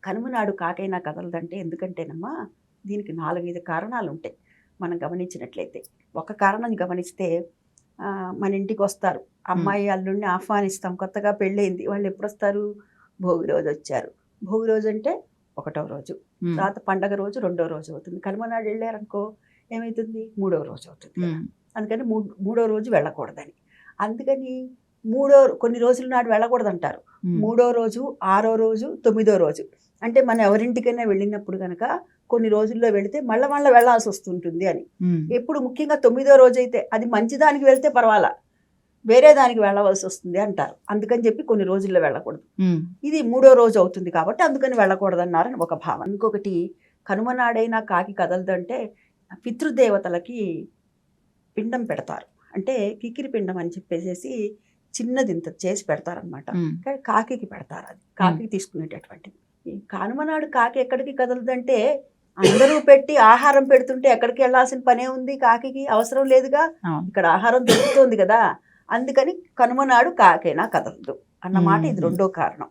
కనుమనాడు కాకైనా కదలదంటే ఎందుకంటేనమ్మా దీనికి 4-5 కారణాలు ఉంటాయి మనం గమనించినట్లయితే. ఒక కారణం గమనిస్తే మన ఇంటికి వస్తారు, అమ్మాయి అల్లుడిని ఆహ్వానిస్తాం, కొత్తగా పెళ్ళయింది, వాళ్ళు ఎప్పుడు వస్తారు? భోగి రోజు వచ్చారు. భోగి రోజు అంటే 1వ రోజు, తర్వాత పండగ రోజు 2వ రోజు అవుతుంది. కనుమనాడు వెళ్ళారనుకో ఏమవుతుంది? 3వ రోజు అవుతుంది కదా. అందుకని 3వ రోజు వెళ్ళకూడదని. అందుకని కొన్ని రోజుల నాడు వెళ్ళకూడదు అంటారు. 3వ రోజు, 6వ రోజు, 9వ రోజు. అంటే మనం ఎవరింటికైనా వెళ్ళినప్పుడు కనుక కొన్ని రోజుల్లో వెళితే మళ్ళీ వెళ్ళాల్సి వస్తుంటుంది అని. ఎప్పుడు ముఖ్యంగా 9వ రోజు అయితే అది మంచిదానికి వెళ్తే పర్వాలా, వేరే దానికి వెళ్ళవలసి వస్తుంది అంటారు. అందుకని చెప్పి కొన్ని రోజుల్లో వెళ్ళకూడదు. ఇది 3వ రోజు అవుతుంది కాబట్టి అందుకని వెళ్ళకూడదన్నారని ఒక భావన. ఇంకొకటి, కనుమనాడైనా కాకి కదలదంటే పితృదేవతలకి పిండం పెడతారు. అంటే కిక్కిరి పిండం అని చెప్పేసి చిన్నది ఇంత చేసి పెడతారనమాట. కానీ కాకి పెడతారు, అది కాకి తీసుకునేటటువంటిది. ఈ కనుమనాడు కాకి ఎక్కడికి కదలదంటే అందరూ పెట్టి ఆహారం పెడుతుంటే ఎక్కడికి వెళ్ళాల్సిన పనే ఉంది? కాకి అవసరం లేదుగా, ఇక్కడ ఆహారం దొరుకుతుంది కదా. అందుకని కనుమనాడు కాకైనా కదలదు అన్నమాట. ఇది 2వ కారణం.